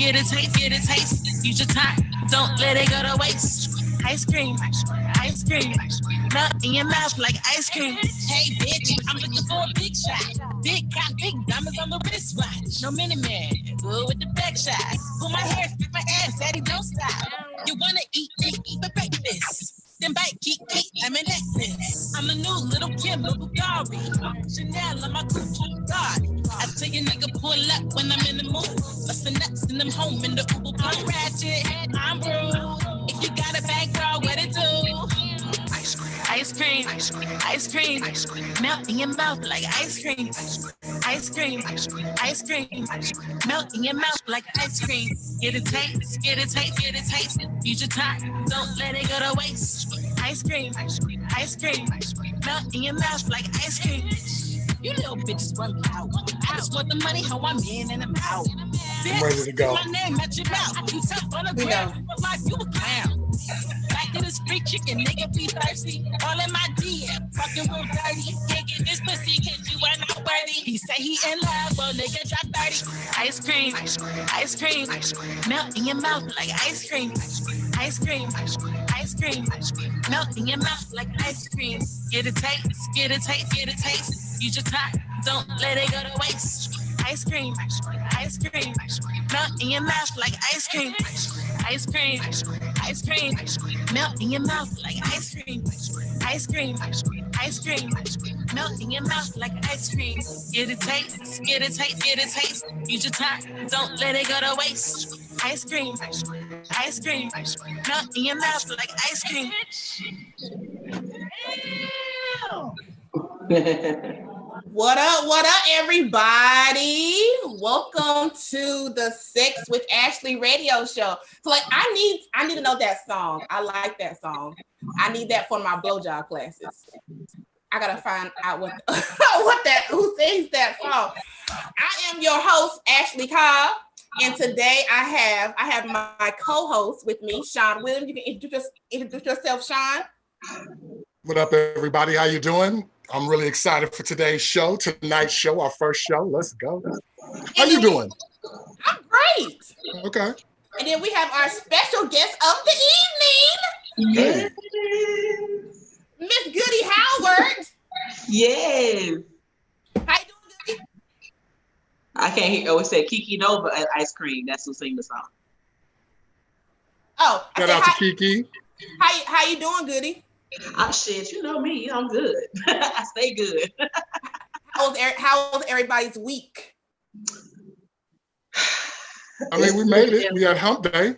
get a taste, get a taste. Use your time, don't let it go to waste. Ice cream, ice cream, melt in your mouth like ice cream. Hey bitch, I'm looking for a big shot. Big cock, big diamonds on the wristwatch. No mini man, good with the back shot. Pull my hair, spit my ass, daddy, don't stop. You wanna eat for breakfast? Then bite, keep, I'm an necklace. I'm the new little Kim, little Bulgari. Chanel on my coochie, God. I tell you nigga pull up when I'm in the mood. Bustin' nuts in them home in the Uber. I'm ratchet, I'm rude. If you got a bag, girl, what it do? Ice cream, ice cream, melt in your mouth like ice cream. Ice cream, ice cream, melt in your mouth like ice cream. Get a taste, get a taste, get a taste. Use your time, don't let it go to waste. Ice cream, ice cream, melt in your mouth like ice cream. You little bitches run me out. I just want the money, how I'm in and I'm out. I'm ready to go. My name at your mouth. You tough on the ground. Life, you a clown. Back to the street chicken, nigga be thirsty. All in my DM, fucking real dirty. Can't get this pussy, cause you are not worthy. He say he in love, well nigga drop 30. Ice cream, ice cream, melt in your mouth like ice cream. Ice cream, ice cream, melt in your mouth like ice cream. Get a taste, get a taste, get a taste. Use your time, don't let it go to waste. Ice cream, ice cream, melt in your mouth like ice cream. Ice cream, ice cream, melt in your mouth like ice cream. Ice cream, ice cream, melt in your mouth like ice cream. Get a taste, get a taste, get a taste. Use your time, don't let it go to waste. Ice cream, ice cream, melt in your mouth like ice cream. What up, everybody? Welcome to the Sex with Ashley radio show. So, like, I need to know that song. I like that song. I need that for my blowjob classes. I gotta find out what who sings that song. I am your host, Ashley Cobb, and today I have my co-host with me, Shawn Williams. You can introduce yourself, Shawn. What up, everybody? How you doing? I'm really excited for tonight's show, our first show. Let's go. How you doing? I'm great. Okay. And then we have our special guest of the evening. Yes. Miss Goody Howard. Yes. How you doing, Goody? I can't hear. Oh, it said Kiki Nova at ice cream. That's who sing the song. Oh, shout out to Kiki. How you doing, Goody? Shit, you know me. I'm good. I stay good. How was everybody's week? I mean, we made it. We had hump day.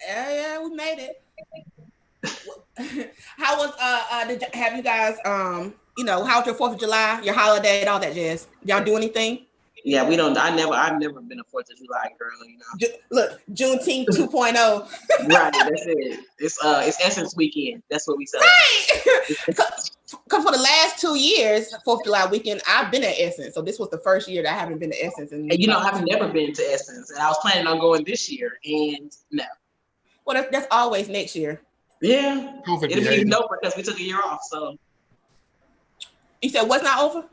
Yeah, we made it. How was have you guys how was your 4th of July, your holiday, and all that jazz? Y'all do anything? Yeah, we don't. I've never been a 4th of July girl. You know. Look, Juneteenth 2.0. Right, that's it. It's Essence weekend. That's what we say. Right. Because for the last 2 years, 4th of July weekend, I've been at Essence. So this was the first year that I haven't been to Essence. And I've never been to Essence, and I was planning on going this year, and no. Well, that's always next year. Yeah, COVID it'll be even over because we took a year off. So you said what's not over?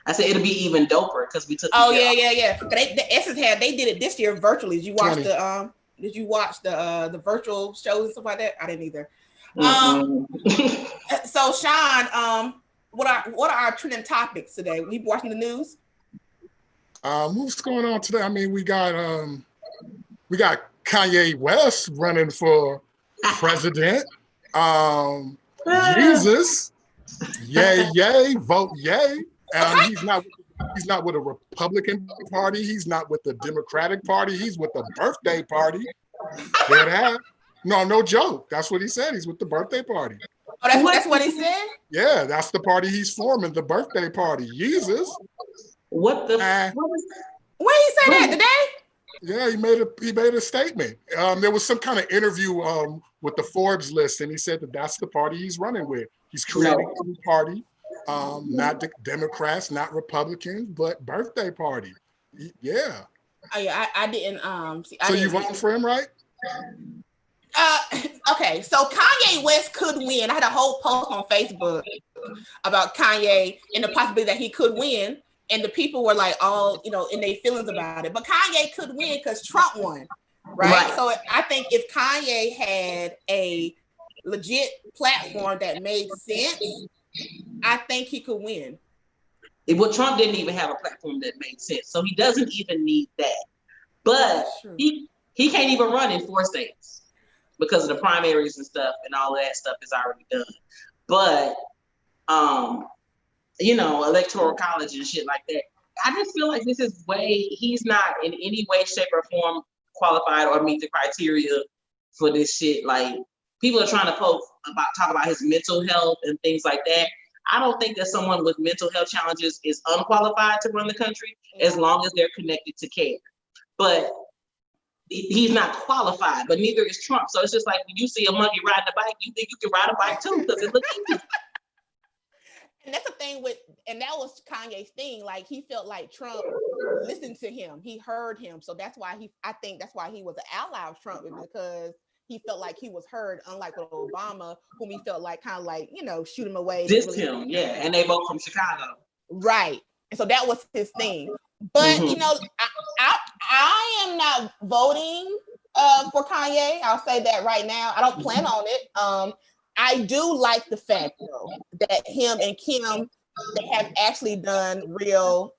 I said it'll be even doper because we took. Yeah. The Essence they did it this year virtually. Did you watch the virtual shows and stuff like that? I didn't either. So Shawn, what are our trending topics today? We watching the news? What's going on today? I mean, we got Kanye West running for president. Jesus, yay, vote yay. He's not with a Republican Party. He's not with the Democratic Party. He's with the birthday party. No joke. That's what he said. He's with the birthday party. Oh, that's what he said? Yeah, that's the party he's forming, the birthday party. Jesus. What the? When he say that today? Yeah, he made a statement. There was some kind of interview with the Forbes list, and he said that's the party he's running with. He's creating a new party. Not Democrats, not Republicans, but birthday party. Yeah. Oh yeah, I didn't So you voting for him, right? Okay, so Kanye West could win. I had a whole post on Facebook about Kanye and the possibility that he could win. and the people were like all, in their feelings about it. But Kanye could win because Trump won, right? So I think if Kanye had a legit platform that made sense, I think he could win. Well, Trump didn't even have a platform that made sense, so he doesn't even need that. But he can't even run in 4 states because of the primaries and stuff, and all of that stuff is already done. But electoral college and shit like that. I just feel like he's not in any way, shape, or form qualified or meet the criteria for this shit. Like, people are trying to talk about his mental health and things like that. I don't think that someone with mental health challenges is unqualified to run the country as long as they're connected to care. But he's not qualified, but neither is Trump. So it's just like when you see a monkey riding a bike, you think you can ride a bike too because it looks easy. And that's the thing and that was Kanye's thing. Like, he felt like Trump listened to him. He heard him. So that's why I think that's why he was an ally of Trump, because he felt like he was heard, unlike with Obama, whom he felt like kind of like, shoot him away. Dissed him, yeah. And they both from Chicago. Right. And so that was his thing. But, I am not voting for Kanye. I'll say that right now. I don't plan on it. I do like the fact, though, that him and Kim, they have actually done real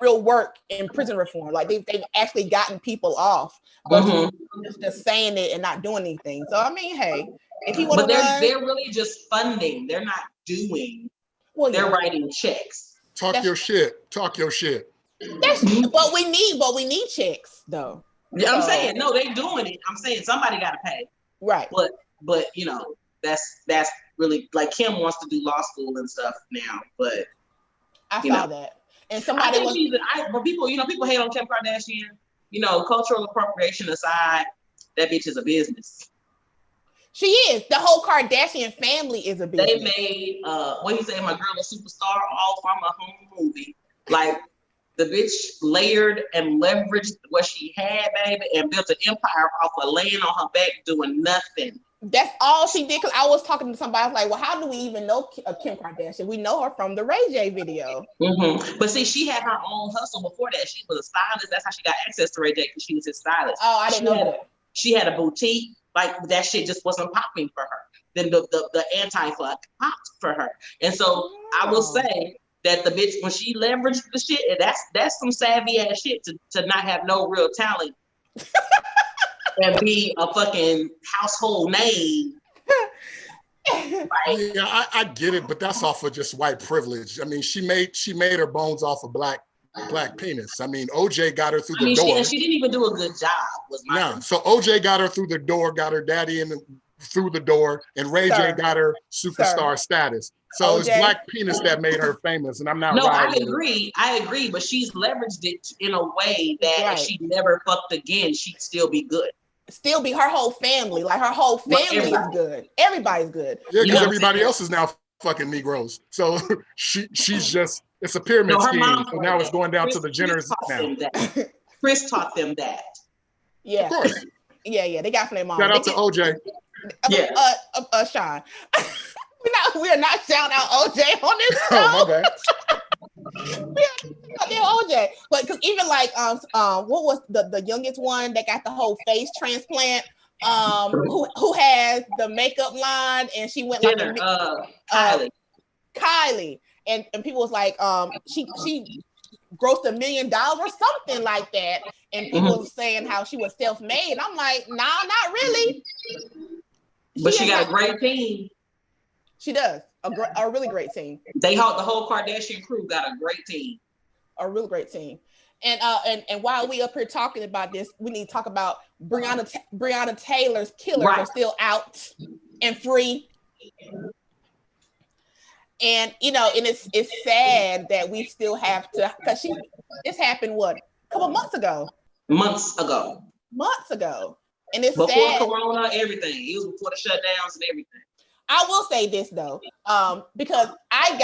work in prison reform. Like, they've actually gotten people off, but just saying it and not doing anything. So I mean, hey, if he want to run, they're really just funding. They're not doing. Well, they're writing checks. Talk your shit. But we need checks, though. Yeah, I'm saying no, they doing it. I'm saying somebody got to pay. Right. But that's really, like, Kim wants to do law school and stuff now, but I saw that. And somebody but people hate on Kim Kardashian. Cultural appropriation aside, that bitch is a business. She is. The whole Kardashian family is a business. They made what he say, my girl a superstar, all from a home movie. Like, the bitch layered and leveraged what she had, baby, and built an empire off of laying on her back doing nothing. That's all she did. Because I was talking to somebody, I was like, well, how do we even know Kim Kardashian? We know her from the Ray J video. But see, she had her own hustle before that. She was a stylist. That's how she got access to Ray J, because she was his stylist. Oh, I didn't know that. She had a boutique. Like, that shit just wasn't popping for her. Then the anti-fuck popped for her. And so I will say that the bitch, when she leveraged the shit, that's some savvy ass shit to not have no real talent and be a fucking household name. Right? Yeah, I get it, but that's off of just white privilege. I mean, she made her bones off of black penis. I mean, OJ got her through the door. She didn't even do a good job. So OJ got her through the door, got her daddy through the door, and Ray J got her superstar status. So it's black penis that made her famous, and I'm not. No, I agree, but she's leveraged it in a way that if she never fucked again, she'd still be good. Still be her whole family, like her whole family is good. Everybody's good. Yeah, because everybody else is now fucking Negroes. So she's just, it's a pyramid scheme. So now it's going down to the Jenners now. Chris taught them that. Yeah. Of course. Yeah, they got from their mom. Shout out to OJ. Sean. We are not shouting out OJ on this show. Oh, my bad. OJ, but because even like what was the youngest one that got the whole face transplant, who has the makeup line, and she went like Kylie, and people was like she grossed $1 million or something like that, and people was saying how she was self-made. I'm like, nah, not really. But she got a great team. She does a really great team. The whole Kardashian crew got a great team. A real great team. And while we up here talking about this, we need to talk about Breonna Taylor's killers are still out and free. And and it's sad that we still have to, because this happened a couple months ago. Months ago. And it's before sad. Corona, everything. It was before the shutdowns and everything. I will say this though, because I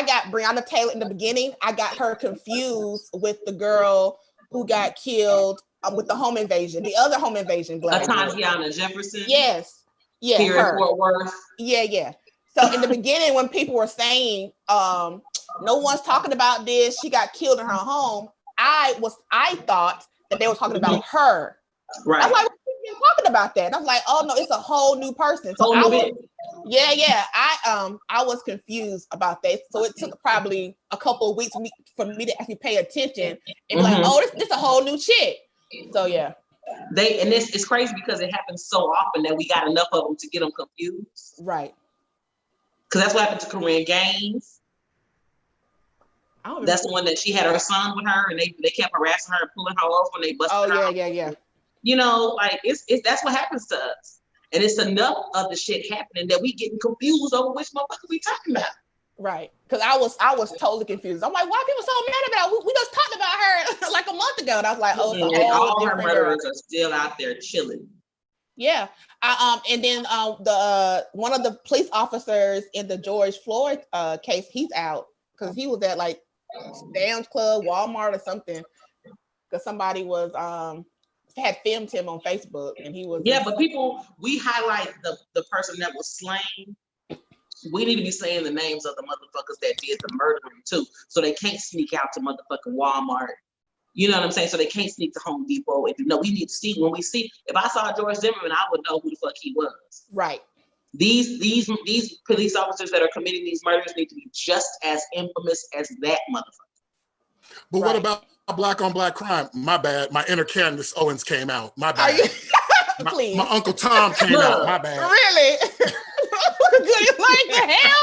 got Breonna Taylor in the beginning. I got her confused with the girl who got killed with the home invasion, the other home invasion. Tatiana Jefferson. Yes. Yeah. Here in Fort Worth. Yeah. So in the beginning, when people were saying no one's talking about this. She got killed in her home. I thought that they were talking about her. Right. I'm like, we've been talking about that. And I'm like, oh no, it's a whole new person. So I was confused about that. So it took probably a couple of weeks for me to actually pay attention and be like, oh, this a whole new chick. So yeah. It's crazy because it happens so often that we got enough of them to get them confused. Right. Because that's what happened to Corinne Gaines. That's the one that she had her son with her, and they kept harassing her and pulling her over when they busted her. Oh yeah. You know, like it's that's what happens to us, and it's enough of the shit happening that we getting confused over which motherfucker we talking about. Right, because I was totally confused. I'm like, why are people so mad about her? We just talked about her like a month ago, and I was like, oh, it's a whole all her different murderers girl. are still out there chilling. Yeah, and then the one of the police officers in the George Floyd case, he's out because he was at like Sam's Club, Walmart, or something. Because somebody was had filmed him on Facebook, and he was but we highlight the person that was slain. We need to be saying the names of the motherfuckers that did the murdering too, so they can't sneak out to motherfucking Walmart. You know what I'm saying? So they can't sneak to Home Depot. We need to see when we see. If I saw George Zimmerman, I would know who the fuck he was. Right. These police officers that are committing these murders need to be just as infamous as that motherfucker. But what about black on black crime? My bad. My inner Candace Owens came out. My bad. Please. My Uncle Tom came out. My bad. Really? Like the hell?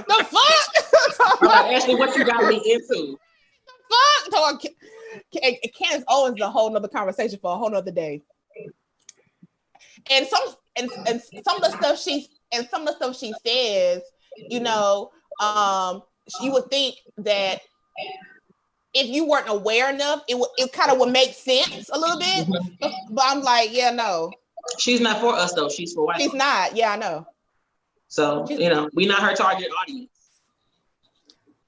The fuck? All right, Ashley, what you got me into? Fuck? Candace Owens is a whole nother conversation for a whole nother day. And some of the stuff she says, you know, you would think that if you weren't aware enough, it kind of would make sense a little bit. But I'm like, yeah, no. She's not for us though. She's for white. She's not. Yeah, I know. So we're not her target audience.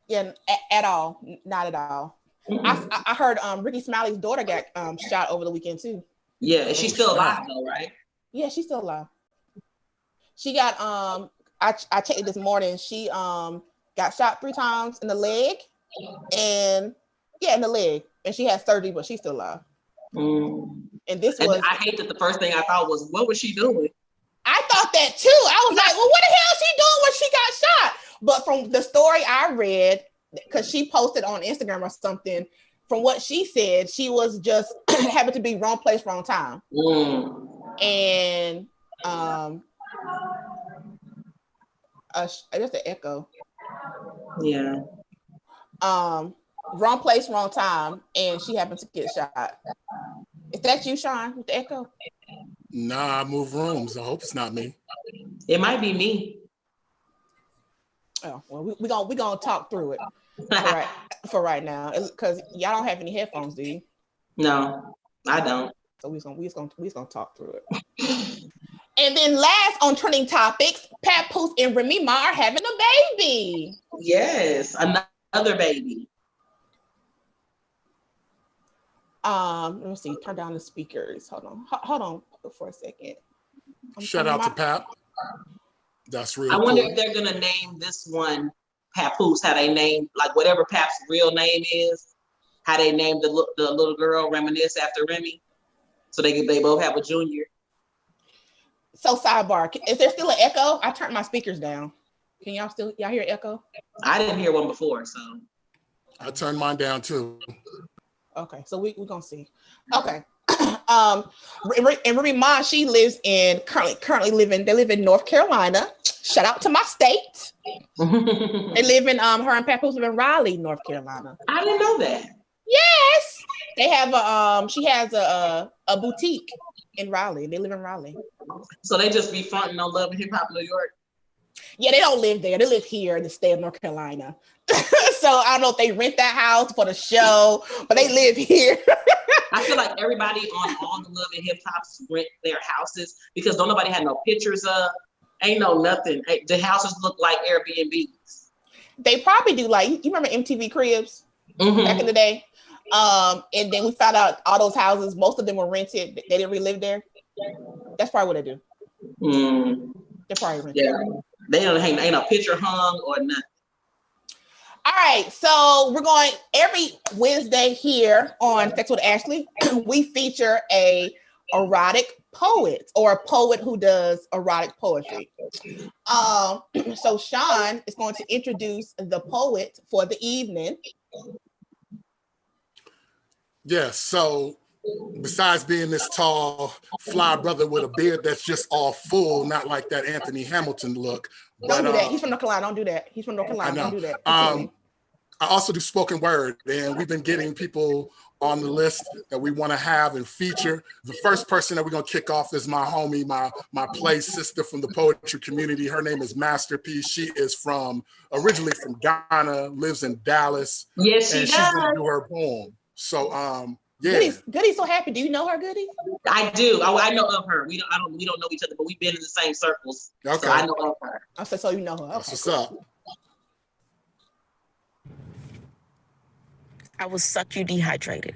Yeah, at all. Not at all. I heard Ricky Smiley's daughter got shot over the weekend too. Yeah, and she's still alive though, right? Yeah, she's still alive. She got I checked it this morning. She got shot 3 times in the leg, and in the leg, and she had surgery, but she's still alive. And I hate that the first thing I thought was, what was she doing? I thought that too. I was like, well, what the hell is she doing when she got shot? But from the story I read, because she posted on Instagram or something, from what she said, she was just happened to be wrong place, wrong time. And just an echo. Yeah. Wrong place, wrong time, and she happened to get shot. Is that you, Shawn, with the echo? Nah, I move rooms. I hope it's not me. It might be me. Oh, well, we gonna talk through it for right now, because y'all don't have any headphones, do you? No, I don't. So we just gonna talk through it. And then last on trending topics, Papoose and Remy Ma are having a baby. Yes, another baby. Let me see. Turn down the speakers. Hold on for a second. Shout out to Pap. That's real. I wonder if they're gonna name this one Papoose. How they name, like, whatever Pap's real name is. How they named the little girl reminisce after Remy, so they both have a junior. So sidebar, is there still an echo? I turned my speakers down. Can y'all hear echo? I didn't hear one before, so I turned mine down too. Okay, so we're gonna see. Okay. And Remy Ma, she lives in currently they live in North Carolina. Shout out to my state. They live in her and Papoose live in Raleigh, North Carolina. I didn't know that. Yes. They have she has a boutique in Raleigh. They live in Raleigh. So they just be fronting on Love and Hip Hop New York. Yeah, they don't live there. They live here in the state of North Carolina. So I don't know if they rent that house for the show, but they live here. I feel like everybody on all the Love and Hip Hops rent their houses because don't nobody have no pictures of. Ain't no nothing. The houses look like Airbnbs. They probably do. Like, you remember MTV Cribs back in the day? And then we found out all those houses, most of them were rented. They didn't really live there. That's probably what they do. They probably rent. Yeah. They don't ain't no picture hung or nothing. All right, so we're going every Wednesday here on Sex with Ashley. We feature a erotic poet or a poet who does erotic poetry. So Shawn is going to introduce the poet for the evening. Yes. So besides being this tall, fly brother with a beard that's just all full, not like that Anthony Hamilton look. Don't do that. He's from North Carolina. Don't do that. He's from North Carolina. Don't do that. I also do spoken word, and we've been getting people on the list that we want to have and feature. The first person that we're going to kick off is my homie, my play sister from the poetry community. Her name is Masterpiece. She is originally from Ghana, lives in Dallas. Yes, and she's going to do her poem. So, yeah. Goody, so happy. Do you know her, Goody? I do. I know of her. We don't know each other, but we've been in the same circles. Okay. So I know of her. So you know her. Okay. That's what's up. I will suck you dehydrated.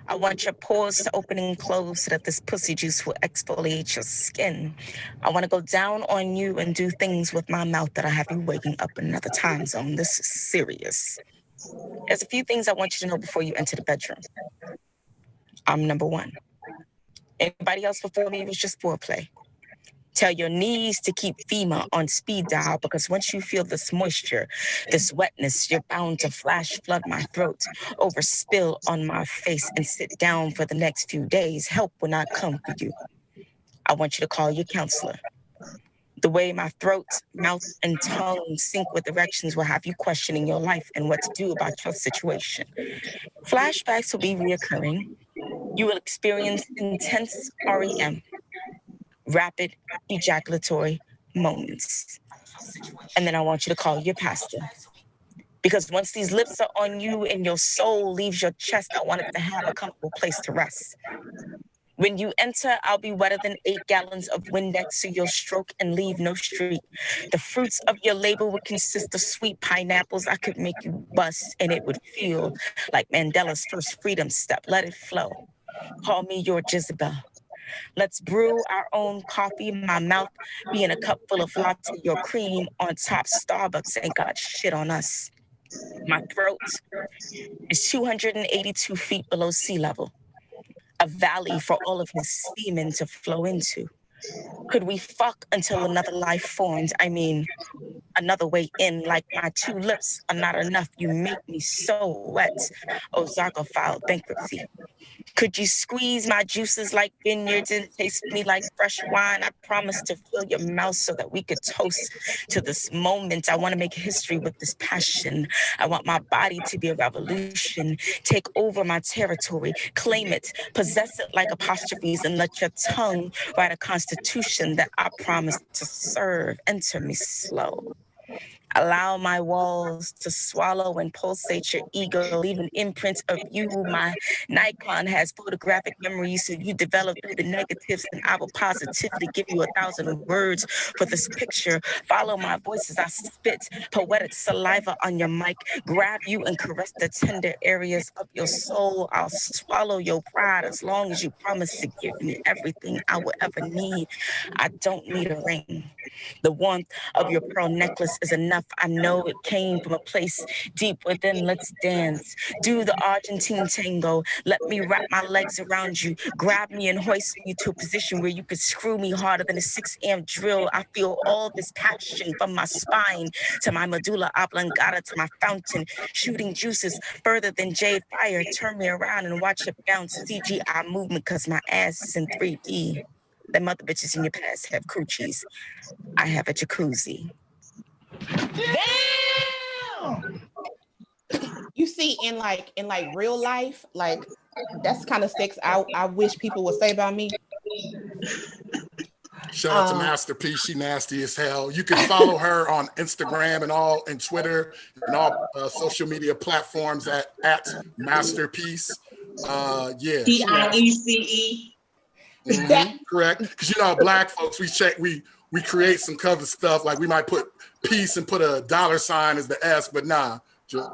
I want your pores to open and close so that this pussy juice will exfoliate your skin. I want to go down on you and do things with my mouth that I have you waking up in another time zone. This is serious. There's a few things I want you to know before you enter the bedroom. I'm number one. Anybody else before me was just foreplay. Tell your knees to keep FEMA on speed dial, because once you feel this moisture, this wetness, you're bound to flash flood my throat, overspill on my face, and sit down for the next few days. Help will not come for you. I want you to call your counselor. The way my throat, mouth, and tongue sync with erections will have you questioning your life and what to do about your situation. Flashbacks will be reoccurring. You will experience intense REM. Rapid ejaculatory moments. And then I want you to call your pastor. Because once these lips are on you and your soul leaves your chest, I want it to have a comfortable place to rest. When you enter, I'll be wetter than 8 gallons of Windex, so you'll stroke and leave no streak. The fruits of your labor would consist of sweet pineapples. I could make you bust, and it would feel like Mandela's first freedom step. Let it flow. Call me your Jezebel. Let's brew our own coffee. My mouth be in a cup full of latte. Your cream on top. Starbucks ain't got shit on us. My throat is 282 feet below sea level. A valley for all of his semen to flow into. Could we fuck until another life forms? I mean, another way in, like my 2 lips are not enough. You make me so wet. Ozarka filed bankruptcy. Could you squeeze my juices like vineyards and taste me like fresh wine? I promise to fill your mouth so that we could toast to this moment. I want to make history with this passion. I want my body to be a revolution. Take over my territory, claim it, possess it like apostrophes, and let your tongue write a constitution that I promise to serve. Enter me slow. Allow my walls to swallow and pulsate your ego, leave an imprint of you. My Nikon has photographic memories, so you develop through the negatives, and I will positively give you 1,000 words for this picture. Follow my voice as I spit poetic saliva on your mic, grab you and caress the tender areas of your soul. I'll swallow your pride as long as you promise to give me everything I will ever need. I don't need a ring. The warmth of your pearl necklace is enough. I know it came from a place deep within. Let's dance. Do the Argentine tango. Let me wrap my legs around you. Grab me and hoist me to a position where you could screw me harder than a 6 amp drill. I feel all this passion from my spine to my medulla oblongata to my fountain, shooting juices further than jade fire. Turn me around and watch it bounce. CGI movement, cause my ass is in 3D. Them other bitches in your past have coochies. I have a jacuzzi. Damn! You see, in real life, like that's kind of sex I wish people would say about me. Shout out to Masterpiece. She nasty as hell. You can follow her on Instagram and Twitter and all social media platforms at Masterpiece. Yeah. DIECE. Correct. Because you know, Black folks, we create some cover stuff, like we might put peace and put a $ as the S, but nah, just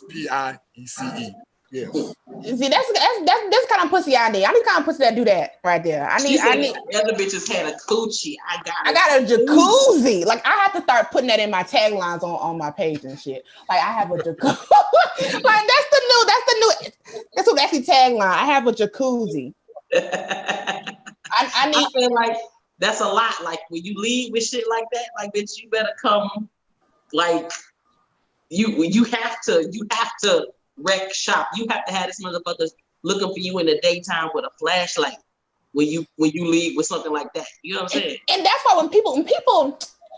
PIECE. Yes. See, that's the kind of pussy I need. I need kind of pussy that do that right there. I need. The other bitches had a coochie. I got a jacuzzi. Like I have to start putting that in my taglines on my page and shit. Like I have a jacuzzi. Like that's what actually tagline. I have a jacuzzi. I feel like that's a lot. Like when you leave with shit like that, like bitch, you better come. Like you have to wreck shop. You have to have this motherfuckers looking for you in the daytime with a flashlight when you leave with something like that. You know what I'm saying? And that's why when people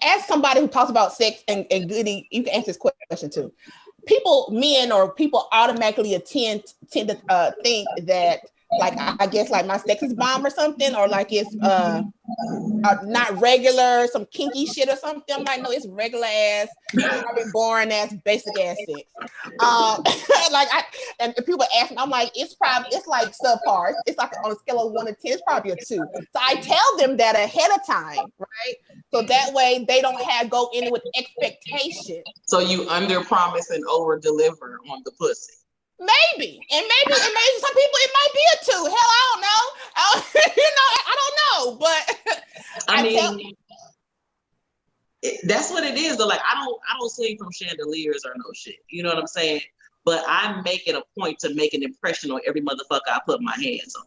as somebody who talks about sex and Goody, you can answer this question too. Men or people automatically tend to think that like I guess like my sex is bomb or something, or like it's not regular, some kinky shit or something. I'm like, no, it's regular ass, probably boring ass, basic ass sex. And people ask me, I'm like, it's like subpar. It's like on a scale of 1 to 10, it's probably a 2. So I tell them that ahead of time, right? So that way they don't go in with expectation. So you under promise and over deliver on the pussy. Maybe some people it might be a 2. Hell, I don't know. I don't know. But I mean, that's what it is. Though, like I don't swing from chandeliers or no shit. You know what I'm saying? But I make it a point to make an impression on every motherfucker I put my hands on.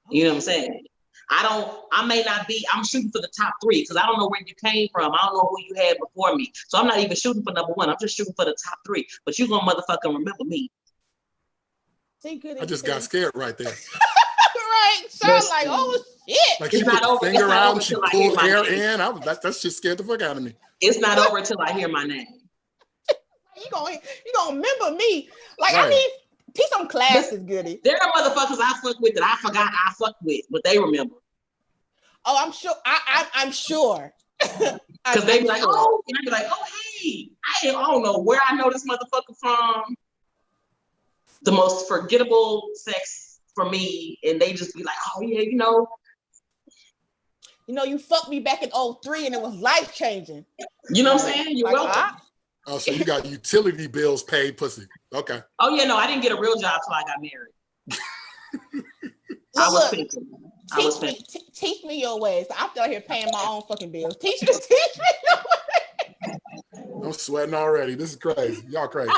You know what I'm saying? I'm shooting for the top 3 because I don't know where you came from. I don't know who you had before me. So I'm not even shooting for number 1. I'm just shooting for the top 3. But you gonna motherfucking remember me. I just got scared right there. Right. So I'm like, oh shit. Like she put the finger out and she pulled air in. That shit scared the fuck out of me. It's not over till I hear my name. You gonna remember me. Like right. I mean, teach some classes, Goody. There are motherfuckers I fuck with that I forgot I fucked with, but they remember. Oh, I'm sure. I'm sure. Because they be like, oh, and I be like, oh, hey, I don't know where I know this motherfucker from. The most forgettable sex for me, and they just be like, oh yeah, you fucked me back in 2003 and it was life changing. You know what I'm saying? You're welcome. Oh, so you got utility bills paid pussy. Okay. Oh yeah, no, I didn't get a real job till I got married. Teach me your ways. I'm still here paying my own fucking bills. Teach me your ways. I'm sweating already. This is crazy. Y'all crazy.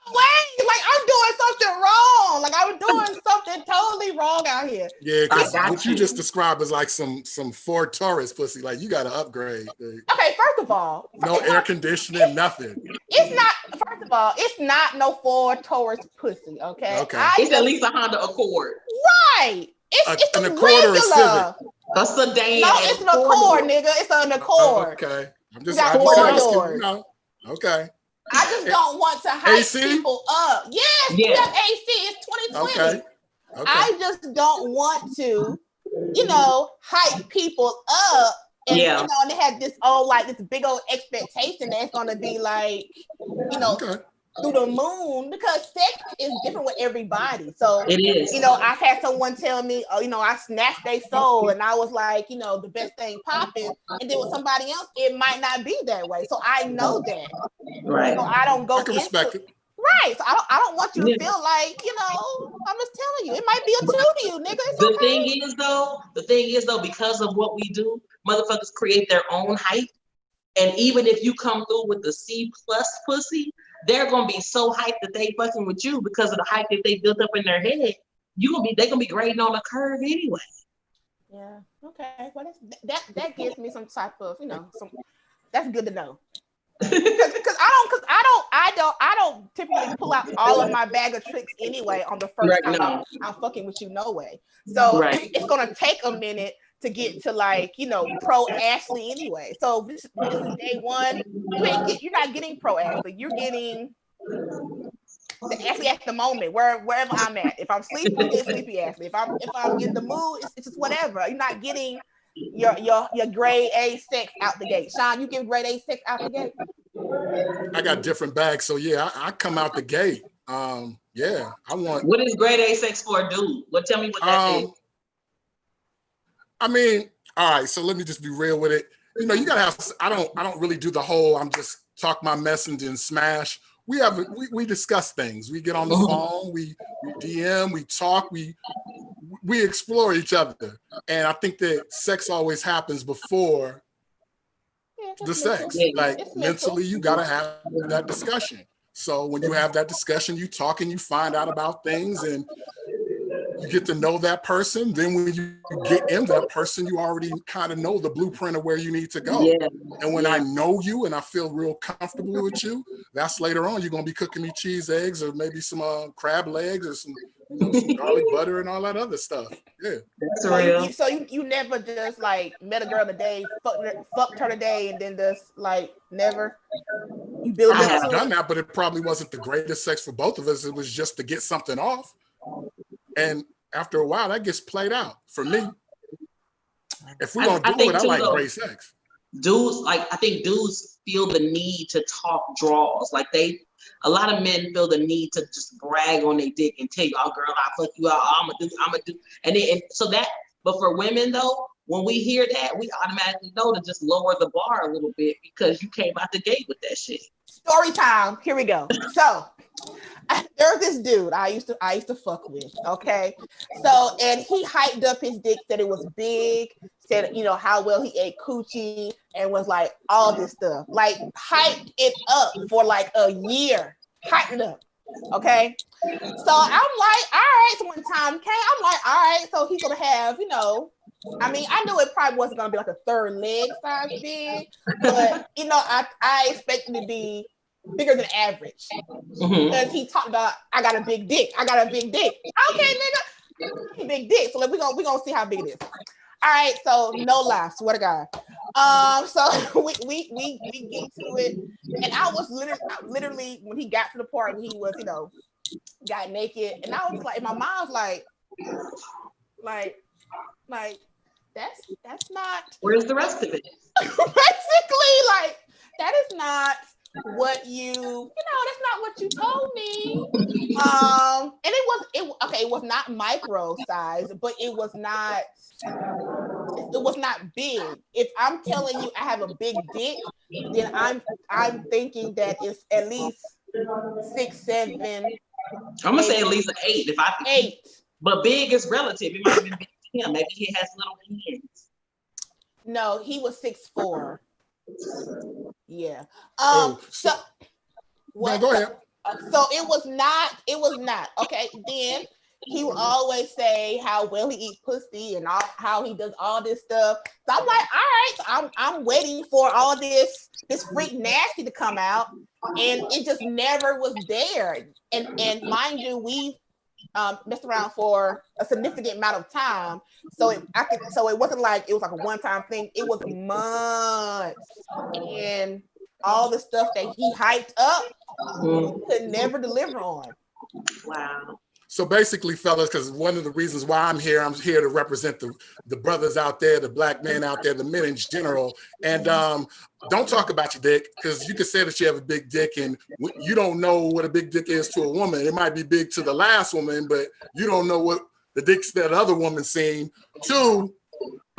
Wait, like I'm doing something wrong. Like I was doing something totally wrong out here. Yeah, because what you just described is like some Ford Taurus pussy. Like you got to upgrade. Dude. Okay, first of all, no air conditioning, nothing. It's not. First of all, it's not no Ford Taurus pussy. Okay. It's at least a Honda Accord. Right. It's an Accord or a Civic. A sedan. No, it's an Accord, nigga. It's an Accord. Okay. I'm just asking. Okay. I just don't want to hype people up. Yes, we have AC. It's 2020. Okay. I just don't want to, hype people up. And, and they have this this big old expectation that's going to be like, through the moon, because sex is different with everybody. So it is. I've had someone tell me, I snatched their soul, and I was like, the best thing popping. And then with somebody else, it might not be that way. So I know that. Right. So I don't go I can respect it. Right. So I don't want you to feel like, I'm just telling you, it might be a 2 to you, nigga. It's the thing is though, because of what we do, motherfuckers create their own hype. And even if you come through with the C+ pussy, they're gonna be so hyped that they fucking with you because of the hype that they built up in their head. They're gonna be grading on a curve anyway. Yeah. Okay. Well, that gives me some type of, that's good to know. Because I don't typically pull out all of my bag of tricks anyway on the first time I'm fucking with you, no way. So it's gonna take a minute to get to pro Ashley anyway. So this is day 1. You're not getting pro Ashley. You're getting the Ashley at the moment, wherever I'm at. If I'm sleepy, it's sleepy Ashley. If I'm in the mood, it's just whatever. You're not getting your grade A sex out the gate. Shawn, you give grade A sex out the gate? I got different bags, so yeah, I come out the gate. I want. What is grade A sex for a dude? Tell me what that is. I mean, all right, so let me just be real with it. You gotta have. I don't really do the whole. I'm just talk my mess and then smash. we discuss things. We get on the phone, we DM, we talk, we explore each other. And I think that sex always happens before the sex. Like mentally, you gotta have that discussion. So when you have that discussion, you talk and you find out about things and you get to know that person. Then when you get in that person, you already kind of know the blueprint of where you need to go. Yeah. And when I know you and I feel real comfortable with you, that's later on you're gonna be cooking me cheese eggs or maybe some crab legs or some, some garlic butter and all that other stuff. Yeah. That's real. So you never just like met a girl today, fucked her today, and then just like never. You build I up have to done it. that, but it probably wasn't the greatest sex for both of us. It was just to get something off. And after a while, that gets played out for me. If we're gonna do it, I like great sex. I think dudes feel the need to talk draws. Like a lot of men feel the need to just brag on their dick and tell you, "Oh, girl, I fuck you out. I'm a do," but for women though, when we hear that, we automatically know to just lower the bar a little bit because you came out the gate with that shit. Story time. Here we go. So there's this dude I used to fuck with. Okay, so and he hyped up his dick, said it was big, said how well he ate coochie, and was like all this stuff, like hyped it up for like a year, hyped it up. Okay, so I'm like, all right. So when time came, I'm like, all right. So he's gonna have, I mean, I knew it probably wasn't gonna be like a third leg size big, but I expected it to be bigger than average because he talked about I got a big dick. Okay, nigga, big dick. So we gonna see how big it is. All right, so no lie, swear to God. So we get to it, and I was literally when he got to the part when he was got naked, and I was like, my mom was like that's not. Where's the rest of it? Basically, like that is not what that's not what you told me. And it was not micro size, but it was not big. If I'm telling you I have a big dick, then I'm thinking that it's at least 6, 7. I'm gonna say at least an 8. 8. But big is relative. It might have been big to him. Maybe he has little hands. No, he was 6'4". Yeah. So what? No, go ahead. So it was not. Okay. Then he would always say how well he eats pussy and how he does all this stuff. So I'm like, all right, so I'm waiting for all this freak nasty to come out, and it just never was there. And mind you, we messed around for a significant amount of time, so it wasn't like it was like a one-time thing. It was months, and all the stuff that he hyped up could never deliver on. Wow. So basically, fellas, because one of the reasons why I'm here to represent the brothers out there, the black men out there, the men in general. And don't talk about your dick, because you can say that you have a big dick and you don't know what a big dick is to a woman. It might be big to the last woman, but you don't know what the dicks that other woman seen. 2,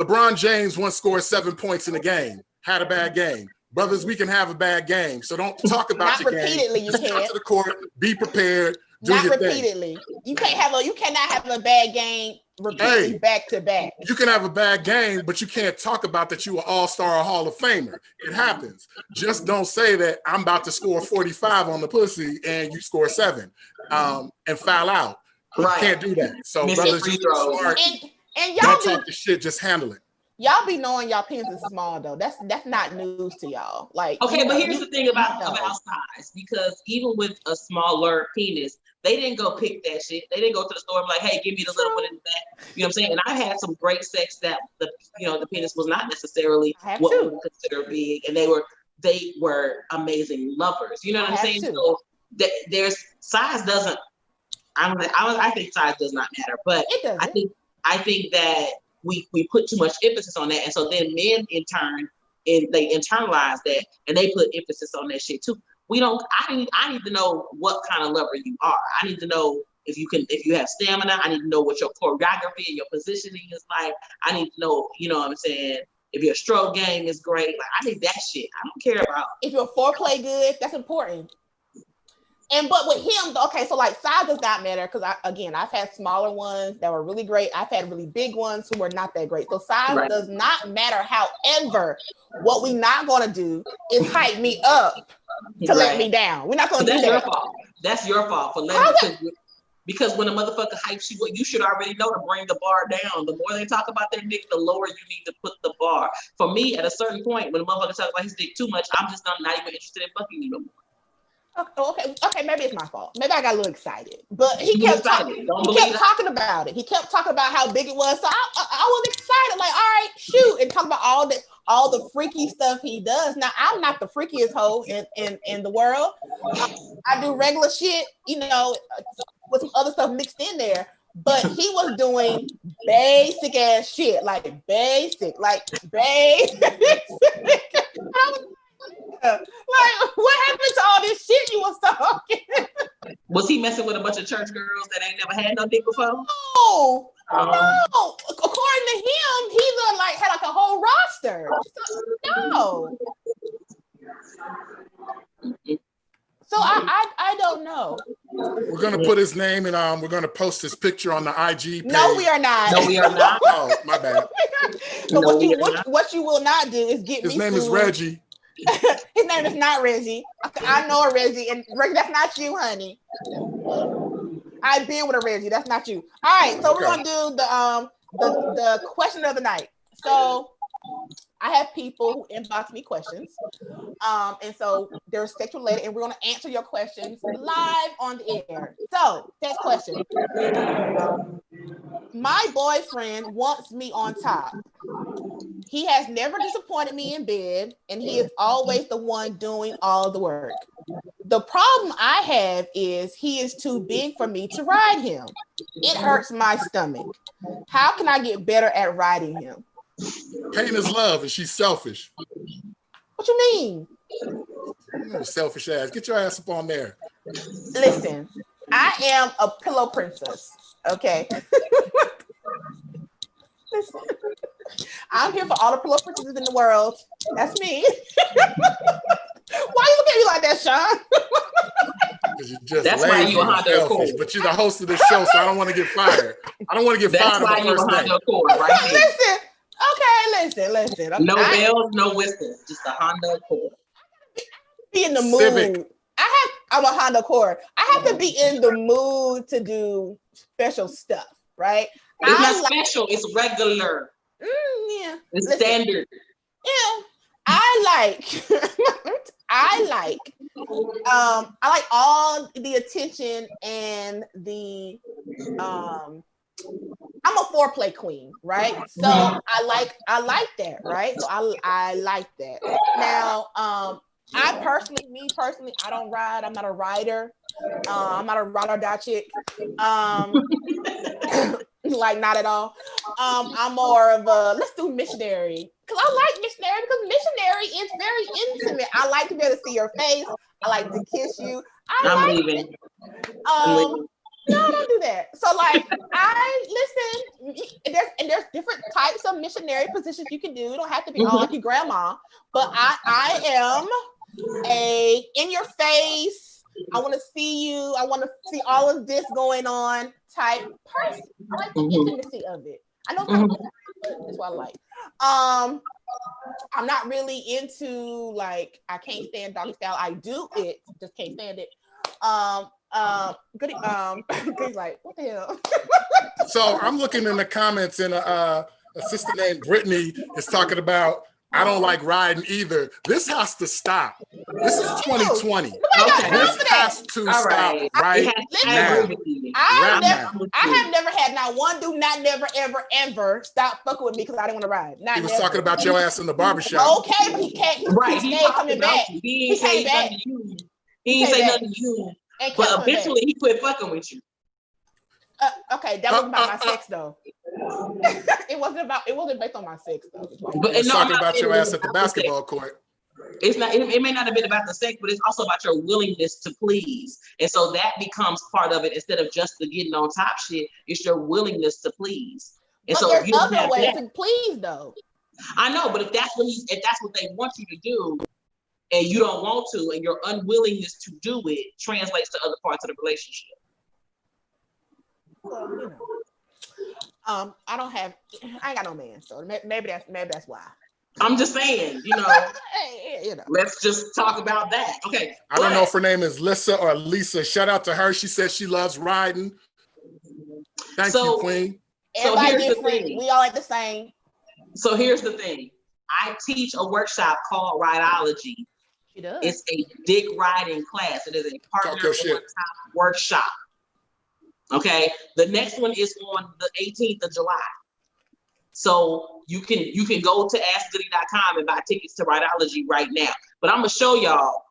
LeBron James once scored 7 points in a game, had a bad game. Brothers, we can have a bad game. So don't talk about your game. Not repeatedly, you can't. Come to the court, be prepared. Not repeatedly. You cannot have a bad game repeatedly back to back. You can have a bad game, but you can't talk about that you an all-star or Hall of Famer. It happens. Just don't say that I'm about to score 45 on the pussy and you score 7 and foul out. Right. You can't do that. So brothers, just be smart. And y'all don't talk the shit, just handle it. Y'all be knowing y'all penis is small though. That's not news to y'all. Like, okay, but here's the thing about size, because even with a smaller penis, they didn't go pick that shit. They didn't go to the store and be like, hey, give me the little one in the back. You know what I'm saying? And I had some great sex that the penis was not necessarily what we would consider big, and they were amazing lovers. You know what I'm saying? So there's size doesn't. I think size does not matter, but I think that we put too much emphasis on that, and so then men in turn, they internalize that and they put emphasis on that shit too. I need to know what kind of lover you are. I need to know if you have stamina. I need to know what your choreography and your positioning is like. I need to know, you know what I'm saying, if your stroke game is great. Like, I need that shit. I don't care about if your foreplay good. That's important. but with him, okay, so like size does not matter because I've had smaller ones that were really great. I've had really big ones who were not that great. So size does not matter. However, what we're not gonna do is hype me up to let me down. We're not gonna do that. That's your fault. That's your fault for letting because when a motherfucker hypes you, you should already know to bring the bar down. The more they talk about their dick, the lower you need to put the bar. For me, at a certain point, when a motherfucker talks about his dick too much, I'm just not even interested in fucking you no more. Okay, maybe it's my fault. Maybe I got a little excited, but he kept talking about it. He kept talking about how big it was, so I was excited. Like, all right, shoot, and talk about all the freaky stuff he does. Now, I'm not the freakiest hoe in the world. I do regular shit, with some other stuff mixed in there. But he was doing basic ass shit, like basic. Like, what happened to all this shit you was talking? Was he messing with a bunch of church girls that ain't never had no dick before? No. According to him, he had a whole roster. No. So I don't know. We're gonna put his name and we're gonna post his picture on the IG page. No, we are not. No, we are not. Oh, my bad. So what you will not do is get his name is Reggie. His name is not Reggie. I know a Reggie, and Reggie, that's not you, honey. I've been with a Reggie. That's not you. All right, so we're gonna do the question of the night. So I have people who inbox me questions, and so they're sex related, and we're gonna answer your questions live on the air. So next question. My boyfriend wants me on top. He has never disappointed me in bed, and he is always the one doing all the work. The problem I have is he is too big for me to ride him. It hurts my stomach. How can I get better at riding him? Pain is love, and she's selfish. What you mean? Selfish ass. Get your ass up on there. Listen, I am a pillow princess. Okay. Listen, I'm here for all the pillow princesses in the world. That's me. Why you look at me like that, Shawn? You're just that's lazy why you a Honda Accord. But you're the host of this show, so I don't want to get fired. I don't want to get fired on the first day. Listen. Okay, listen. Okay. No bells, no whistles, just a Honda Accord. Be in the mood. Civic. I'm a Honda Accord. I have to be in the mood to do special stuff, right? It's not special, it's regular. Yeah. It's standard. Yeah. I like all the attention and the I'm a foreplay queen, right? So I like that, right? So I like that. Now, me personally, I don't ride. I'm not a rider. I'm not a ride or die chick. Like not at all. I'm more of a let's do missionary because I like missionary because missionary is very intimate. I like to be able to see your face. I like to kiss you. I'm leaving. No, don't do that. So like I listen, there's different types of missionary positions you can do. You don't have to be all like your grandma, but I am a in your face. I want to see you. I want to see all of this going on type person. I like the intimacy of it. I know that's what I like. I'm not really into like I can't stand doggy style. I do it, just can't stand it. Goodie's like, what the hell? So I'm looking in the comments and a sister named Brittany is talking about I don't like riding either. This has to stop. This is 2020. This has to stop right now. I have never had not one do not never ever stop fucking with me because I didn't want to ride. He was talking about your ass in the barbershop. Okay, but he can't. He coming back. He ain't say nothing to you. He ain't say nothing to you. But eventually he quit fucking with you. Okay, that wasn't about my sex though. It wasn't based on my sex though. But it's talking about your ass at the basketball court. It's not. It may not have been about the sex, but it's also about your willingness to please, and so that becomes part of it. Instead of just the getting on top shit, it's your willingness to please. And but so there's other ways to please, though. I know, but if that's what they want you to do, and you don't want to, and your unwillingness to do it translates to other parts of the relationship. Well, you know, I ain't got no man, so maybe that's why. I'm just saying, you know, let's just talk about that. Okay. I don't know if her name is Lisa or Lisa. Shout out to her. She says she loves riding. Thank you, Queen. Everybody different. We all like the same. So here's the thing. I teach a workshop called Rideology. She does. It's a dick riding class. It is a partner workshop. Okay. The next one is on the 18th of July. So you can go to askgoody.com and buy tickets to Rideology right now. But I'm gonna show y'all.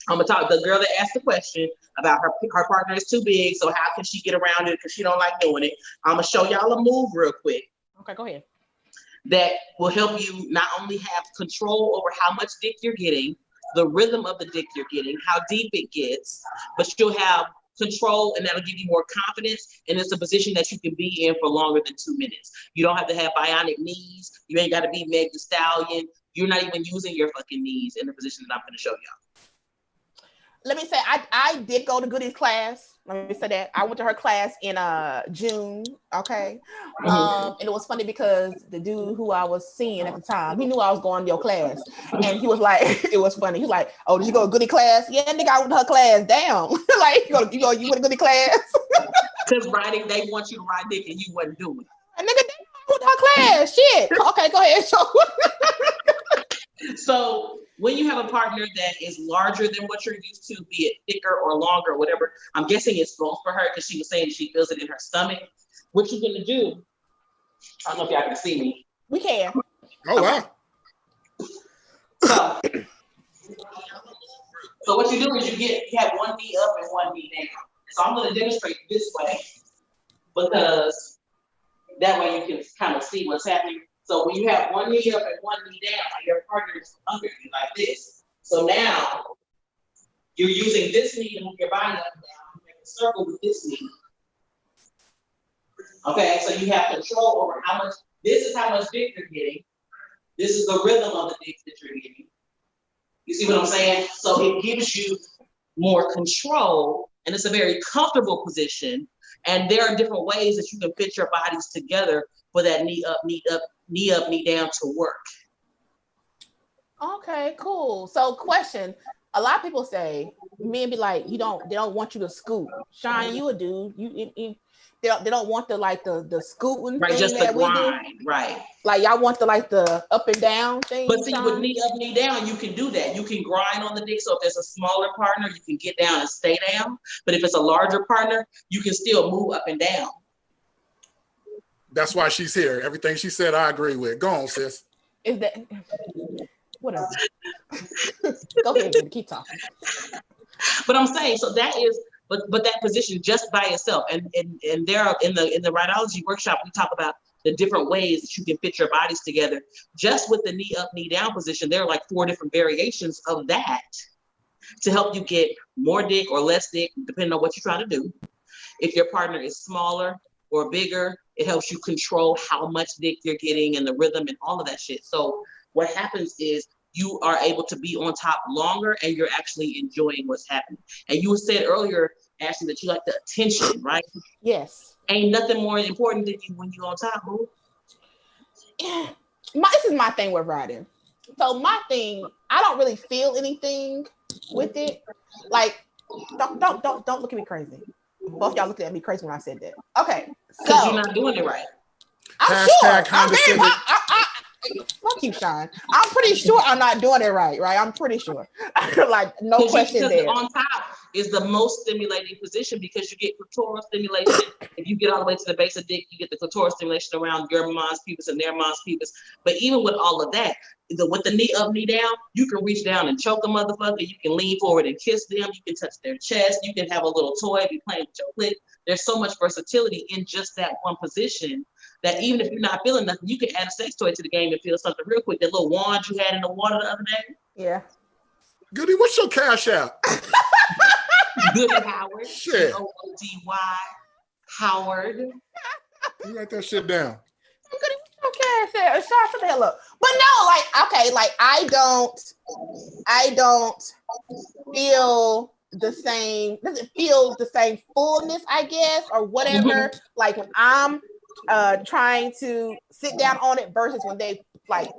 I'm gonna talk the girl that asked the question about her partner is too big, so how can she get around it because she don't like doing it. I'm gonna show y'all a move real quick. Okay, go ahead. That will help you not only have control over how much dick you're getting, the rhythm of the dick you're getting, how deep it gets, but you'll have control, and that'll give you more confidence, and it's a position that you can be in for longer than 2 minutes. You don't have to have bionic knees. You ain't got to be Meg Thee Stallion. You're not even using your fucking knees in the position that I'm going to show y'all. Let me say, I did go to Goody's class. Let me say that. I went to her class in June, okay? And it was funny because the dude who I was seeing at the time, he knew I was going to your class. And he was like, it was funny. He was like, oh, did you go to Goody class? Yeah, nigga, I went to her class. Damn. Like, you went to Goody class? Because riding, they want you to ride dick and you wasn't doing it. And nigga, damn, I went to her class. Shit. Okay, go ahead. So when you have a partner that is larger than what you're used to, be it thicker or longer or whatever, I'm guessing it's both for her because she was saying she feels it in her stomach. What you're gonna do, I don't know if y'all can see me. We can. Oh, wow. So what you do is you have one knee up and one knee down. So I'm gonna demonstrate this way because that way you can kind of see what's happening. So when you have one knee up and one knee down, your partner is under you like this. So now you're using this knee to move your body up and down. You make a circle with this knee. Okay, so you have control over how much, this is how much dick you're getting. This is the rhythm of the dick that you're getting. You see what I'm saying? So it gives you more control, and it's a very comfortable position. And there are different ways that you can fit your bodies together for that knee up, knee down to work. Okay, cool. So question, a lot of people say, men be like, they don't want you to scoot. Shawn, you a dude, they don't want the scooting right, thing just that the we grind, do. Right. Like y'all want the up and down thing. But see, Shawn? with knee up, knee down, you can do that. You can grind on the dick. So if there's a smaller partner, you can get down and stay down. But if it's a larger partner, you can still move up and down. That's why she's here. Everything she said, I agree with. Go on, sis. Is that whatever? Go ahead, keep talking. But I'm saying, so that is, but that position just by itself, and there are in the Rideology workshop, we talk about the different ways that you can fit your bodies together. Just with the knee up, knee down position, there are like 4 different variations of that to help you get more dick or less dick, depending on what you're trying to do. If your partner is smaller or bigger, it helps you control how much dick you're getting and the rhythm and all of that shit. So what happens is you are able to be on top longer and you're actually enjoying what's happening. And you said earlier, Ashley, that you like the attention, right? Yes. Ain't nothing more important than you when you're on top, boo. This is my thing with riding. So my thing, I don't really feel anything with it. Like, don't look at me crazy. Both y'all looked at me crazy when I said that. Okay, because you're not doing it right. I'm sure. Fuck you, Shawn. I'm pretty sure I'm not doing it right. I'm pretty sure. Like, no question there. On top is the most stimulating position because you get clitoral stimulation. If you get all the way to the base of dick, you get the clitoral stimulation around your mom's pubis and their mom's pubis. But even with all of that, with the knee up, knee down, you can reach down and choke a motherfucker. You can lean forward and kiss them. You can touch their chest. You can have a little toy, be playing with your clit. There's so much versatility in just that one position that even if you're not feeling nothing, you can add a sex toy to the game and feel something real quick. That little wand you had in the water the other day. Yeah. Goody, what's your cash out? Goody Howard. Shit. Goody Howard. You write that shit down. Goody, what's your cash said, shut the hell up. But no, like, okay, like I don't feel the same, doesn't feel the same fullness, I guess, or whatever. Like when I'm trying to sit down on it versus when they're like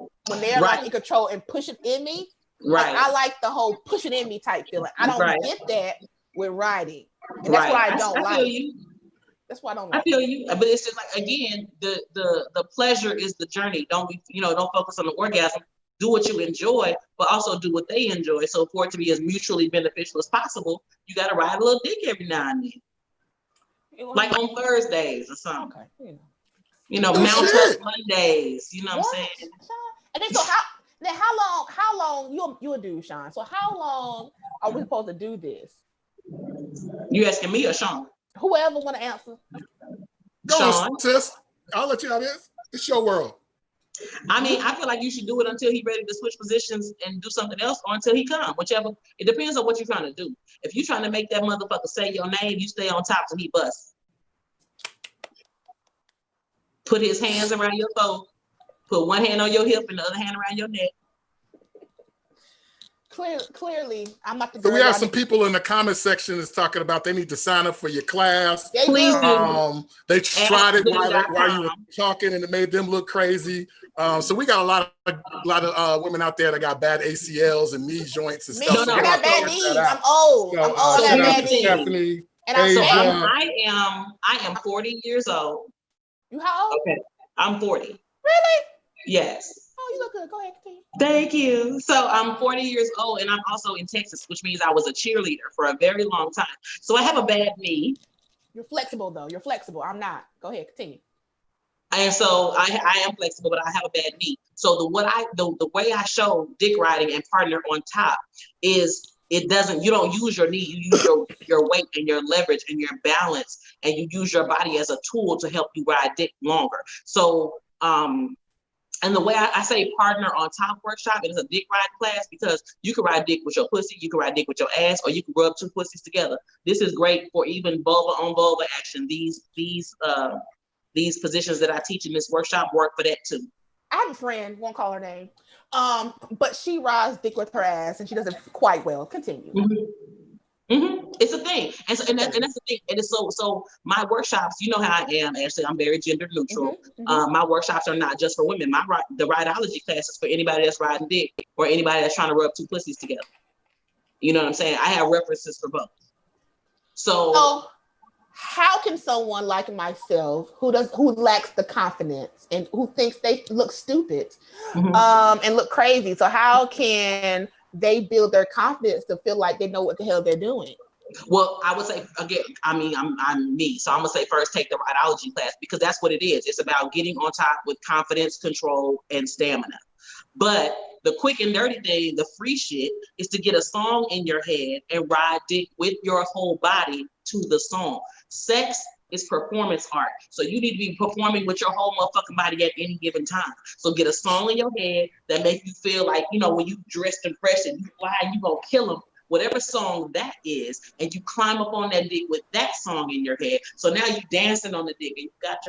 in control and push it in me. Like I like the whole push it in me type feeling. I don't get that with riding. And that's what I don't like. That's why I don't like. I feel you, but it's just like, again, the pleasure is the journey. Don't focus on the orgasm. Do what you enjoy, but also do what they enjoy. So for it to be as mutually beneficial as possible, you got to ride a little dick every now and then, like on Thursdays or something. Okay. Mount up Mondays. You know what I'm saying? And then how long you'll do, Shawn? So how long are we supposed to do this? You asking me or Shawn? Whoever want to answer. Go on, sis. I'll let you have this. It's your world. I mean, I feel like you should do it until he's ready to switch positions and do something else, or until he comes, whichever. It depends on what you're trying to do. If you're trying to make that motherfucker say your name, you stay on top till he busts. Put his hands around your throat. Put one hand on your hip and the other hand around your neck. Clearly, I'm not the girl. So we have some people in the comment section that's talking about they need to sign up for your class. Please they tried it while you were talking and it made them look crazy. So we got a lot of women out there that got bad ACLs and knee joints and stuff. I got bad knees. I'm old. I got bad knees. Stephanie, and I am 40 years old. You how old? Okay, I'm 40. Really? Yes. Oh, you look good. Go ahead, continue. Thank you. So I'm 40 years old and I'm also in Texas, which means I was a cheerleader for a very long time. So I have a bad knee. You're flexible though. You're flexible. I'm not. Go ahead, continue. And so I am flexible, but I have a bad knee. So the way I show dick riding and partner on top is you don't use your knee, you use your weight and your leverage and your balance, and you use your body as a tool to help you ride dick longer. So and the way I say partner on top workshop, it is a dick ride class because you can ride dick with your pussy, you can ride dick with your ass, or you can rub two pussies together. This is great for even vulva on vulva action. These positions that I teach in this workshop work for that too. I have a friend, won't call her name, but she rides dick with her ass and she does it quite well. Continue. It's a thing, and that's the thing. And it's so my workshops, you know how I am, Ashley. I'm very gender neutral. My workshops are not just for women. The rideology class is for anybody that's riding dick or anybody that's trying to rub two pussies together. You know what I'm saying? I have references for both. So how can someone like myself who lacks the confidence and who thinks they look stupid and look crazy, so how can they build their confidence to feel like they know what the hell they're doing? Well, I would say, again, I'm me. So I'm gonna say first take the rideology class because that's what it is. It's about getting on top with confidence, control, and stamina. But the quick and dirty thing, the free shit, is to get a song in your head and ride dick with your whole body to the song. Sex is performance art. So you need to be performing with your whole motherfucking body at any given time. So get a song in your head that makes you feel like, when you dressed and fresh and you fly, you gonna kill them, whatever song that is, and you climb up on that dick with that song in your head. So now you dancing on the dick and you got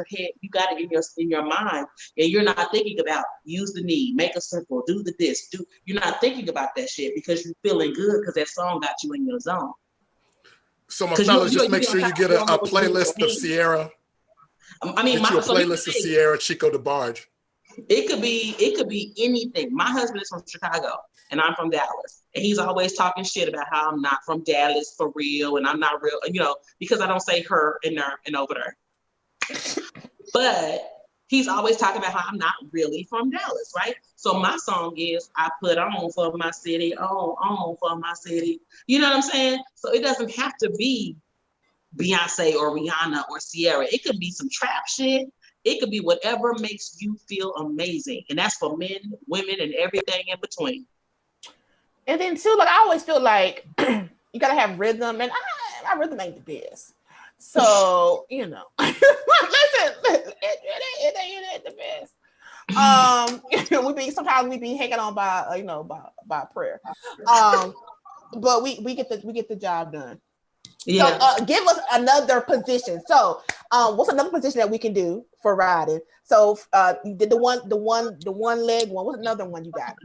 it in your mind, and you're not thinking about use the knee, make a circle, do the this, you're not thinking about that shit because you're feeling good because that song got you in your zone. So my fellas, just make sure you get a playlist of Sierra. I mean, get you a playlist of Sierra Chico DeBarge. It could be anything. My husband is from Chicago and I'm from Dallas. And he's always talking shit about how I'm not from Dallas for real and I'm not real, because I don't say her and there and over there. But he's always talking about how I'm not really from Dallas, right? So my song is I put on for my city, on for my city. You know what I'm saying? So it doesn't have to be Beyonce or Rihanna or Sierra. It could be some trap shit. It could be whatever makes you feel amazing. And that's for men, women, and everything in between. And then too, I always feel like you gotta have rhythm, and my rhythm ain't the best. So, listen, it ain't the best. Sometimes we be hanging on by prayer. But we get the job done. Yeah. So give us another position. So what's another position that we can do for riding? So you did the one leg one. What's another one you got?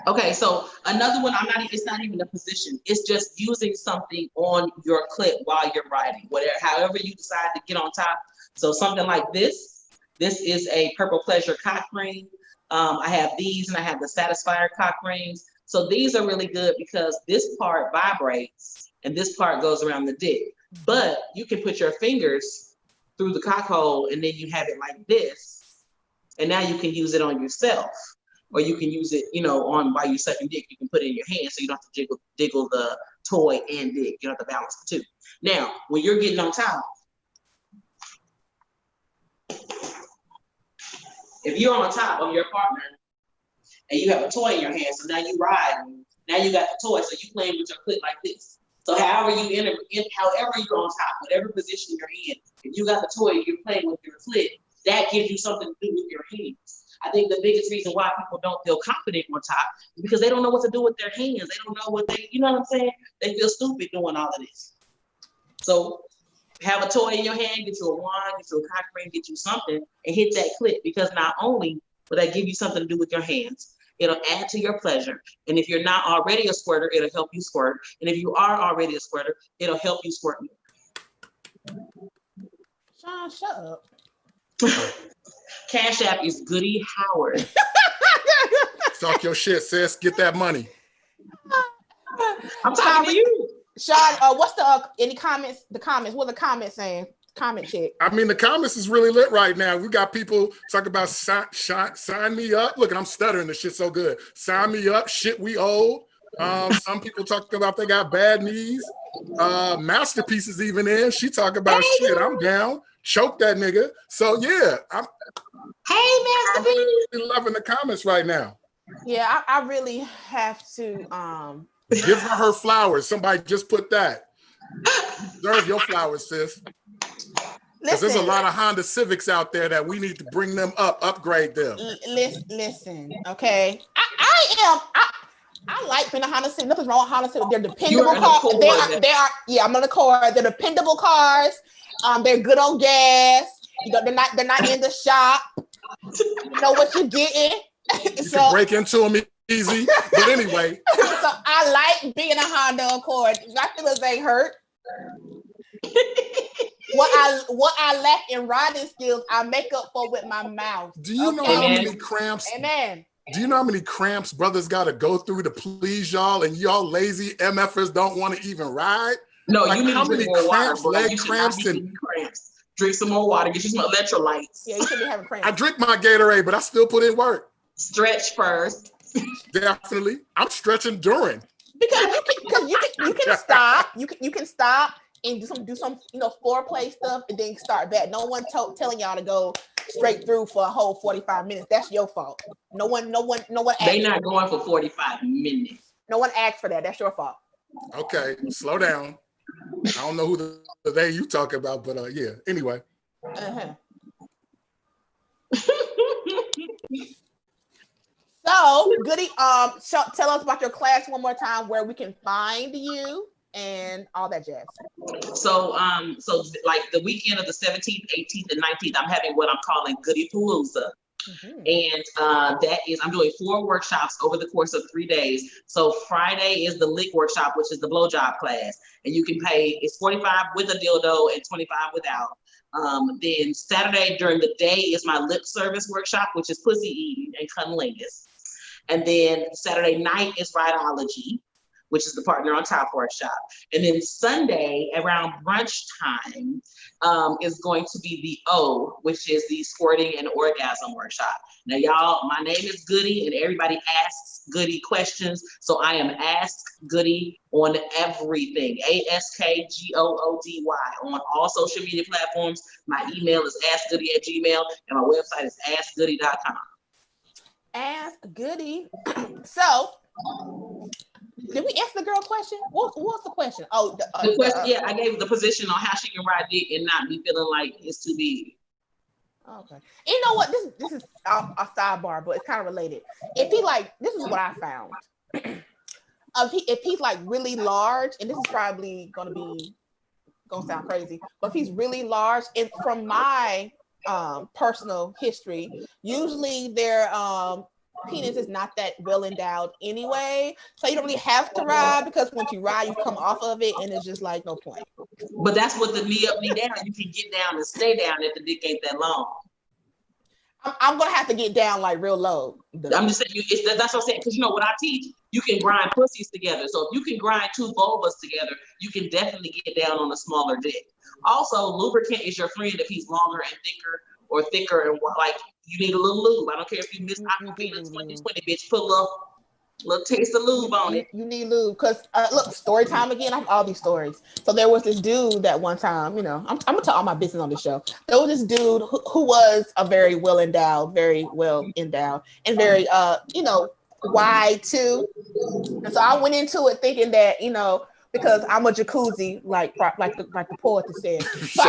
Okay, so another one, it's not even a position. It's just using something on your clip while you're riding, whatever, however you decide to get on top. So something like this. This is a Purple Pleasure cock ring. I have these and I have the Satisfier cock rings. So these are really good because this part vibrates and this part goes around the dick. But you can put your fingers through the cock hole and then you have it like this. And now you can use it on yourself. Or you can use it, on while you're sucking dick, you can put it in your hand so you don't have to diggle the toy and dick. You don't have to balance the two. Now, when you're getting on top, if you're on top of your partner and you have a toy in your hand, so now you ride, now you got the toy, so you playing with your clit like this. So however you're on top, whatever position you're in, if you got the toy, you're playing with your clit, that gives you something to do with your hands. I think the biggest reason why people don't feel confident on top is because they don't know what to do with their hands. They don't know you know what I'm saying? They feel stupid doing all of this. So have a toy in your hand, get you a wand, get you a cock ring, get you something, and hit that clit, because not only will that give you something to do with your hands, it'll add to your pleasure. And if you're not already a squirter, it'll help you squirt. And if you are already a squirter, it'll help you squirt more. Shawn, shut up. Cash App is Goody Howard. Talk your shit, sis. Get that money. I'm talking to you. Shawn, what's any comments? The comments, what are the comments saying? Comment check. I mean, the comments is really lit right now. We got people talking about sign me up. Look, I'm stuttering. This shit so good. Sign me up. Shit, we old. Some people talking about they got bad knees. Masterpiece is even in. She talking about shit. I'm down. Choke that nigga. So yeah, I'm really loving the comments right now. Yeah, I really have to give her flowers. Somebody just put that. Deserve your flowers, sis. Because there's a lot of Honda Civics out there that we need to bring them up, upgrade them. Listen, okay. I like being a Honda Civic. Nothing's wrong with Honda Civic. They're dependable cars. They are. Yeah, I'm in the car. They're dependable cars. They're good on gas. They're not in the shop. You know what you're getting. You can break into them easy. But anyway. So I like being a Honda Accord. My feelings ain't hurt. What I lack in riding skills, I make up for with my mouth. Do you know how many cramps? Amen. Do you know how many cramps brothers got to go through to please y'all, and y'all lazy MFers don't want to even ride? No, you need how to drink many more cramps, water, leg cramps, and cramps. Drink some more water. Get you some electrolytes. Yeah, you should be having cramps. I drink my Gatorade, but I still put in work. Stretch first. Definitely, I'm stretching during. Because you can stop. You can stop and do some foreplay stuff and then start back. No one telling y'all to go straight through for a whole 45 minutes. That's your fault. No one. They not going for 45 minutes. No one asked for that. That's your fault. Okay, slow down. I don't know who the they you talk about, but yeah. Anyway. Uh-huh. So, Goody, tell us about your class one more time, where we can find you and all that jazz. So like the weekend of the 17th, 18th, and 19th, I'm having what I'm calling Goody Palooza. Mm-hmm. And that is, I'm doing 4 workshops over the course of 3 days. So Friday is the lick workshop, which is the blowjob class. And you can pay, it's $45 with a dildo and $25 without. Then Saturday during the day is my lip service workshop, which is pussy eating and cunnilingus. And then Saturday night is Rideology, which is the Partner on Top workshop. And then Sunday around brunch time is going to be the O, which is the squirting and orgasm workshop. Now, y'all, my name is Goody, and everybody asks Goody questions. So I am Ask Goody on everything. AskGoody on all social media platforms. My email is askgoody@gmail.com, and my website is askgoody.com. Ask Goody. So, did we answer the girl question? What's the question? Oh, the question. Yeah, I gave the position on how she can ride dick and not be feeling like it's too big. Okay. You know what? This is a sidebar, but it's kind of related. If he this is what I found. If he's like really large, and this is probably going to be gonna sound crazy, but if he's really large, and from my personal history, usually their penis is not that well endowed anyway, so you don't really have to ride, because once you ride, you come off of it, and it's just like no point. But that's what the knee up, knee down. You can get down and stay down if the dick ain't that long. I'm gonna have to get down like real low. I'm just saying, that's what I'm saying, because you know what I teach, you can grind pussies together. So if you can grind two vulvas together, you can definitely get down on a smaller dick. Also, lubricant is your friend if he's longer and thicker and like you need a little lube. I don't care if you miss Aquafina 2020, bitch. Put a little taste of lube on it. You need lube, because look, story time again. I have all these stories. So there was this dude that one time, you know, I'm gonna tell all my business on the show. There was this dude who was a very well endowed, and very you know, wide too. And so I went into it thinking that, you know, because I'm a jacuzzi, like the poet said. So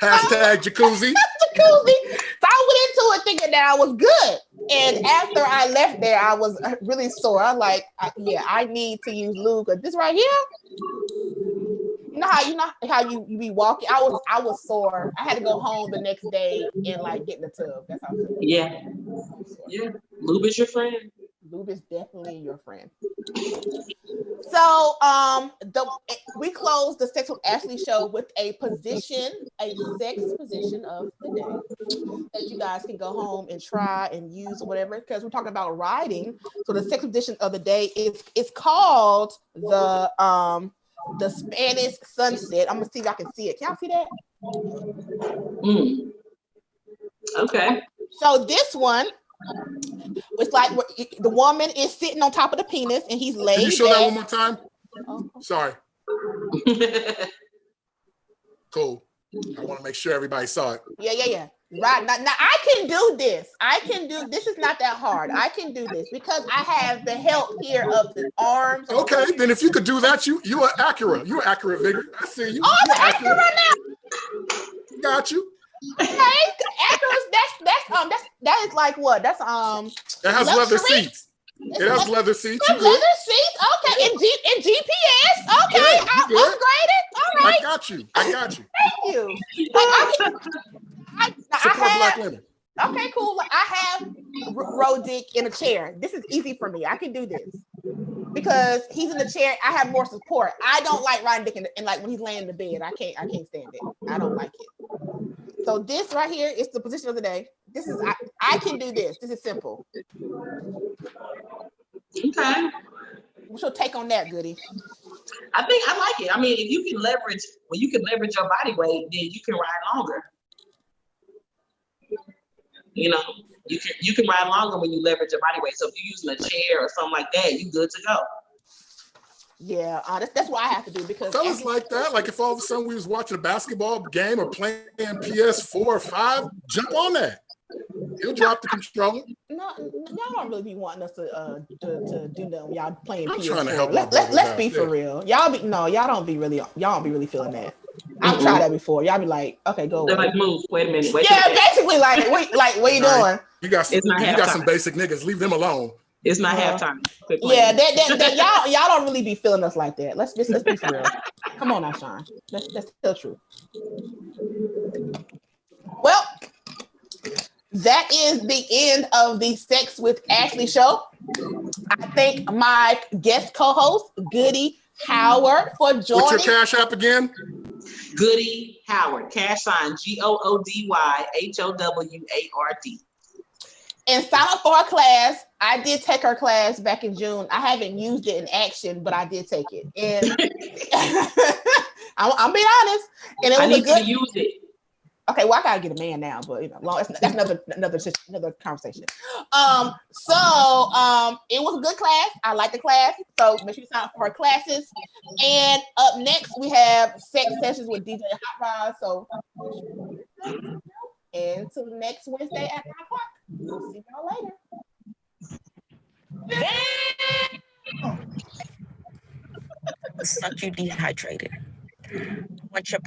Hashtag jacuzzi. Jacuzzi. So I went into it thinking that I was good. And after I left there, I was really sore. I'm like, I need to use lube, because this right here, you know how you be walking. I was sore. I had to go home the next day and like get in the tub. That's how I feel. Yeah. Lube is your friend. Lube is definitely your friend. So we closed the Sex with Ashley show with a sex position of the day that you guys can go home and try and use or whatever, because we're talking about riding. So the sex position of the day is called the Spanish sunset. I'm gonna see if I can see it. Can y'all see that? Okay. So this one, it's like the woman is sitting on top of the penis and he's laid. Can you show that one more time? Oh. Sorry. Cool. I want to make sure everybody saw it. Yeah. Right. Now I can do this. This is not that hard. I can do this because I have the help here of the arms. Okay, then if you could do that, you are accurate. You're accurate, Vigor. I see you. Oh, I'm accurate now. Got you. Okay, accurate. That is like what? That's It has leather seats. It has leather seats. You good? Leather seats. Okay, and GPS. Okay, I'm upgraded. All right. I got you. Thank you. I Support have, Black women. Okay, cool. Like, I have road dick in a chair. This is easy for me. I can do this because he's in the chair. I have more support. I don't like riding dick and like when he's laying in the bed. I can't stand it. I don't like it. So this right here is the position of the day. This is I can do this. This is simple. Okay. What's your take on that, Goody? I think I like it. I mean, if you can leverage, when you can leverage your body weight, then you can ride longer. You know, you can ride longer when you leverage your body weight. So if you're using a chair or something like that, you good to go. Yeah, that's what I have to do because fellas like that. Like if all of a sudden we was watching a basketball game or playing PS4 or 5, jump on that. He'll drop the controller. No, y'all don't really be wanting us to do that when y'all playing I'm PS4. trying to help Let's be for real. Y'all don't be really feeling that. I've tried that before. Y'all be like, okay, go away. They're like, move. Wait a minute. Basically, like, what you doing? You got some basic niggas. Leave them alone. It's not halftime. Yeah, that y'all don't really be feeling us like that. Let's be for real. Come on now, Shawn. That's still true. Well, that is the end of the Sex with Ashley show. I thank my guest co-host, Goody Howard, for joining. What's your cash app again? Goody Howard. Cash sign GOODYHOWARD. And sign up for her class. I did take her class back in June. I haven't used it in action, but I did take it. And I'm being honest. And it was I need to use it. Okay, well, I gotta get a man now, but that's another conversation. It was a good class. I like the class, so make sure you sign up for her classes. And up next, we have sex sessions with DJ Hot Rod. So, until next Wednesday at 9 o'clock. We'll see y'all later. Suck you dehydrated. Once your